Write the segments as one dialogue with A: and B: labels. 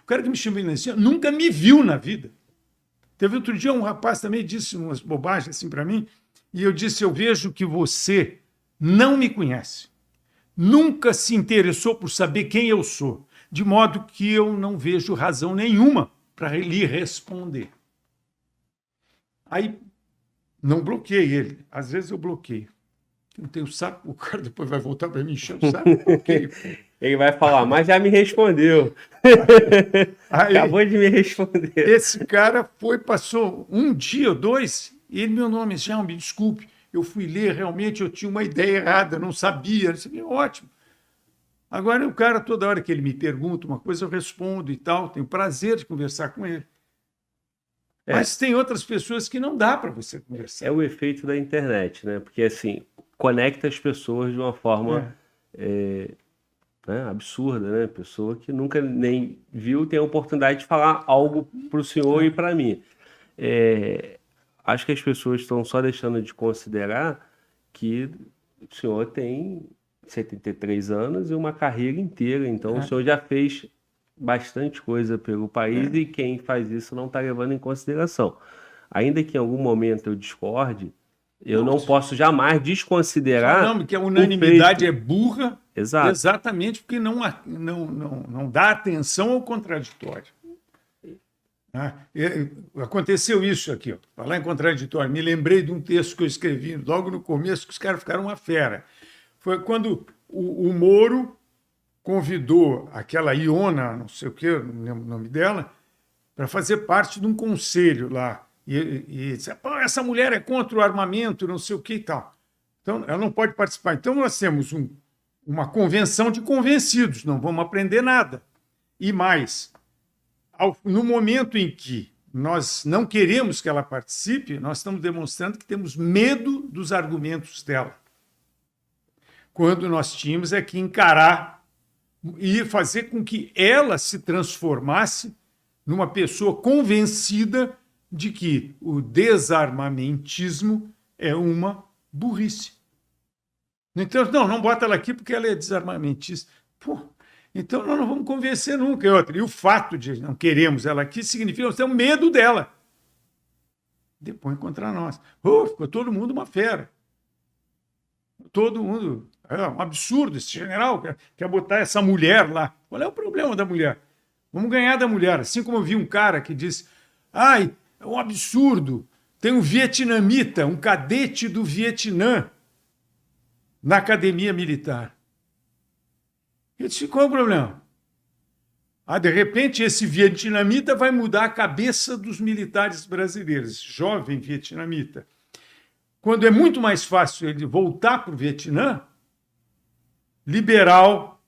A: O cara que me chama assim nunca me viu na vida. Teve outro dia um rapaz também disse umas bobagens assim para mim, e eu disse: eu vejo que você não me conhece. Nunca se interessou por saber quem eu sou, de modo que eu não vejo razão nenhuma para lhe responder. Aí não bloqueei ele. Às vezes eu bloqueio. Não tenho saco, o cara depois vai voltar para mim encher o saco. Bloqueio.
B: Ele vai falar, mas já me respondeu.
A: Aí
B: Acabou de me responder.
A: esse cara foi, passou um dia ou dois, e ele, meu nome é Jean, me desculpe, eu fui ler, realmente eu tinha uma ideia errada, não sabia. Eu disse, ótimo. Agora o cara, toda hora que ele me pergunta uma coisa, eu respondo e tal, tenho prazer de conversar com ele.
B: É,
A: Mas tem outras pessoas que não dá para você conversar.
B: é o efeito da internet, né? Porque assim, conecta as pessoas de uma forma
A: É,
B: né, absurda, né? Pessoa que nunca nem viu tem a oportunidade de falar algo para o senhor e
A: é.
B: para mim. É, acho que as pessoas estão só deixando de considerar que o senhor tem 73 anos e uma carreira inteira, então o
A: É,
B: senhor já fez bastante coisa pelo país
A: é.
B: e quem faz isso não está levando em consideração. Ainda que em algum momento eu discorde, eu
A: Não,
B: não posso jamais
A: só não,
B: desconsiderar
A: porque a
B: o
A: unanimidade
B: feito.
A: é burra
B: Exato.
A: exatamente porque não dá atenção ao contraditório. Né? Aconteceu isso aqui, ó. Falar em contraditório. Me lembrei de um texto que eu escrevi logo no começo, que os caras ficaram uma fera. Foi quando o Moro convidou aquela Iona, não sei o que, não lembro o nome dela, para fazer parte de um conselho lá. E disse, pô, essa mulher é contra o armamento, não sei o que e tal. Então, ela não pode participar. Então, nós temos uma convenção de convencidos, não vamos aprender nada. E mais, no momento em que nós não queremos que ela participe, nós estamos demonstrando que temos medo dos argumentos dela. Quando nós tínhamos é que encarar e fazer com que ela se transformasse numa pessoa convencida de que o desarmamentismo é uma burrice. Então, não bota ela aqui porque ela é desarmamentista. Pô, então nós não vamos convencer nunca. E o fato de não queremos ela aqui significa que nós temos medo dela. Depois contra nós. Ficou todo mundo uma fera. Todo mundo. É um absurdo esse general quer botar essa mulher lá. Qual é o problema da mulher? Vamos ganhar da mulher. Assim como eu vi um cara que disse: ai, é um absurdo. Tem um vietnamita, um cadete do Vietnã na academia militar. Eu disse: qual é o problema? De repente, esse vietnamita vai mudar a cabeça dos militares brasileiros, jovem vietnamita. Quando é muito mais fácil ele voltar para o Vietnã, liberal,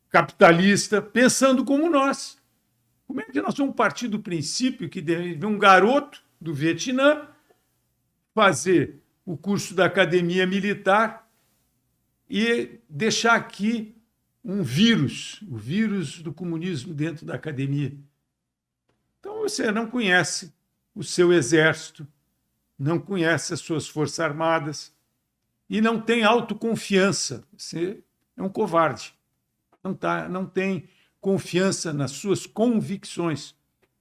A: capitalista, pensando como nós. Como é que nós vamos partir do princípio que deve um garoto do Vietnã fazer o curso da academia militar e deixar aqui um vírus, o vírus do comunismo dentro da academia? Então você não conhece o seu exército, não conhece as suas forças armadas e não tem autoconfiança. Você é um covarde. Não tem confiança nas suas convicções.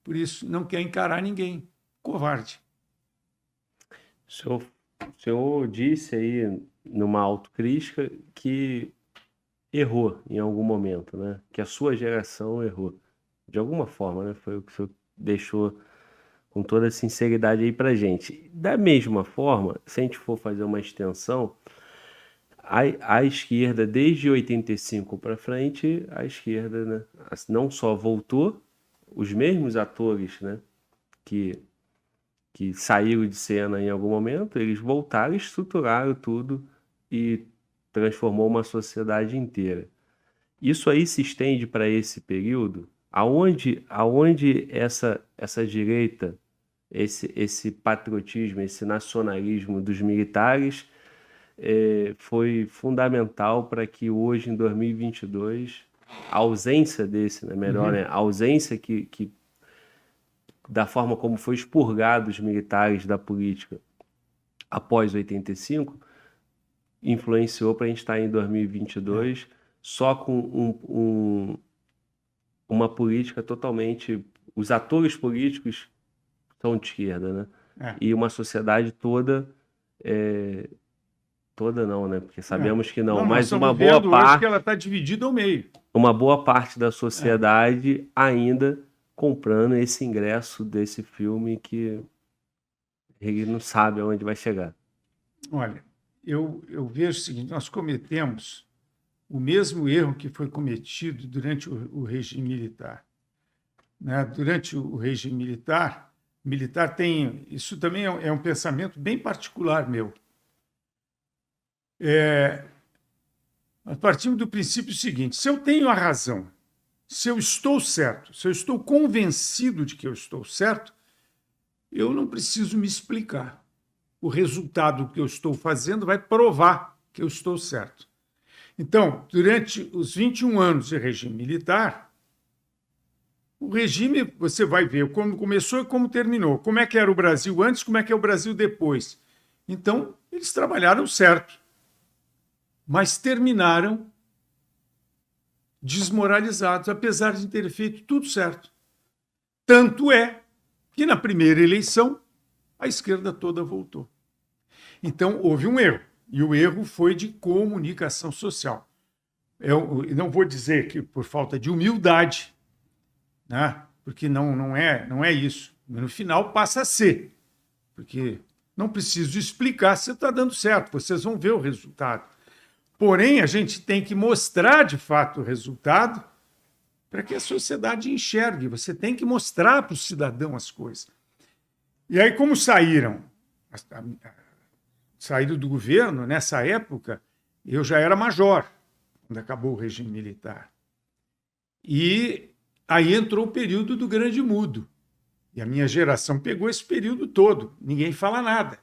A: Por isso, não quer encarar ninguém. Covarde.
B: O senhor disse aí numa autocrítica que errou em algum momento, né? Que a sua geração errou. De alguma forma, né? Foi o que o senhor deixou com toda a sinceridade aí pra gente. Da mesma forma, se a gente for fazer uma extensão, a esquerda, desde 85 para frente, a esquerda, né, não só voltou, os mesmos atores, né, que saíram de cena em algum momento, eles voltaram, estruturaram tudo e transformou uma sociedade inteira. Isso aí se estende para esse período, aonde essa direita, esse patriotismo, esse nacionalismo dos militares foi fundamental para que hoje, em 2022, a ausência desse, né, melhor, né, a ausência da forma como foi expurgado os militares da política após 85, influenciou para a gente estar em 2022 só com uma política totalmente... Os atores políticos são de esquerda, né? E uma sociedade toda... Toda não, né? Porque sabemos que não, mas uma boa
A: hoje
B: parte...
A: que ela está dividida ao meio.
B: Uma boa parte da sociedade ainda comprando esse ingresso desse filme que ele não sabe aonde vai chegar.
A: Olha, eu vejo o seguinte, nós cometemos o mesmo erro que foi cometido durante o regime militar. Né? Durante o regime militar tem... Isso também é um pensamento bem particular meu. Nós partimos do princípio seguinte: se eu tenho a razão, se eu estou certo, se eu estou convencido de que eu estou certo, eu não preciso me explicar. O resultado que eu estou fazendo vai provar que eu estou certo. Então, durante os 21 anos de regime militar, o regime, você vai ver como começou e como terminou. Como é que era o Brasil antes, como é que é o Brasil depois. Então, eles trabalharam certo, mas terminaram desmoralizados, apesar de terem feito tudo certo. Tanto é que, na primeira eleição, a esquerda toda voltou. Então, houve um erro, e o erro foi de comunicação social. Eu não vou dizer que por falta de humildade, né? Porque não é isso. No final passa a ser, porque não preciso explicar se está dando certo, vocês vão ver o resultado. Porém, a gente tem que mostrar de fato o resultado para que a sociedade enxergue. Você tem que mostrar para o cidadão as coisas. E aí, como saíram do governo, nessa época, eu já era major, quando acabou o regime militar. E aí entrou o período do grande mudo. E a minha geração pegou esse período todo. Ninguém fala nada.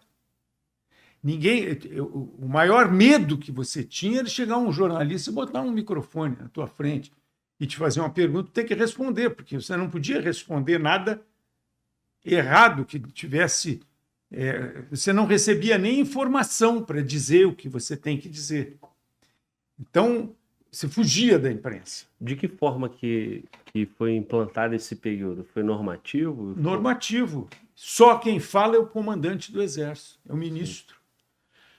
A: O maior medo que você tinha era chegar um jornalista e botar um microfone na tua frente e te fazer uma pergunta, ter que responder, porque você não podia responder nada errado que tivesse... você não recebia nem informação para dizer o que você tem que dizer. Então, você fugia da imprensa.
B: De que forma que foi implantado esse período? Foi normativo?
A: Normativo. Só quem fala é o comandante do Exército, é o ministro.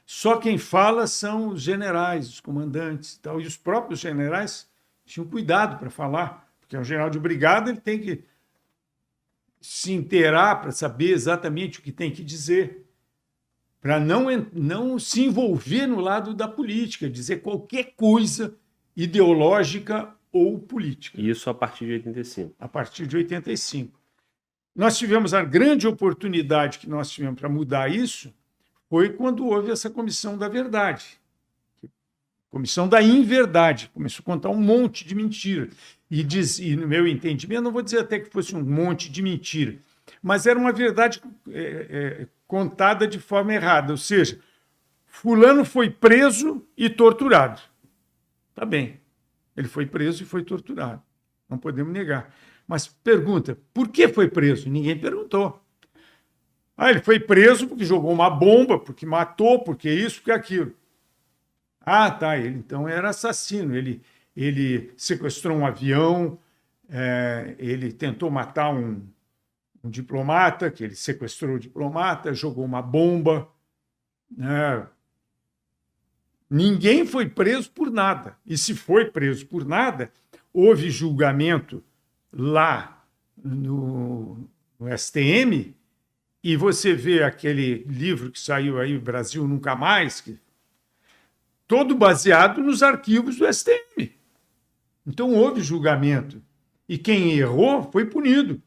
A: Só quem fala são os generais, os comandantes e tal. E os próprios generais tinham cuidado para falar, porque um general de brigada ele tem que se inteirar para saber exatamente o que tem que dizer, para não se envolver no lado da política, dizer qualquer coisa ideológica ou política.
B: Isso a partir de 85.
A: A partir de 85. Nós tivemos a grande oportunidade que nós tivemos para mudar isso, foi quando houve essa comissão da verdade, comissão da inverdade, começou a contar um monte de mentira. E no meu entendimento, não vou dizer até que fosse um monte de mentira, mas era uma verdade contada de forma errada, ou seja, fulano foi preso e torturado. Tá bem, ele foi preso e foi torturado, não podemos negar. Mas pergunta, por que foi preso? Ninguém perguntou. Ele foi preso porque jogou uma bomba, porque matou, porque isso, porque aquilo. Tá, ele então era assassino. Ele sequestrou um avião, ele tentou matar um diplomata, que ele sequestrou o diplomata, jogou uma bomba. Né? Ninguém foi preso por nada. E se foi preso por nada, houve julgamento lá no STM, e você vê aquele livro que saiu aí, Brasil Nunca Mais, todo baseado nos arquivos do STM. Então houve julgamento. E quem errou foi punido.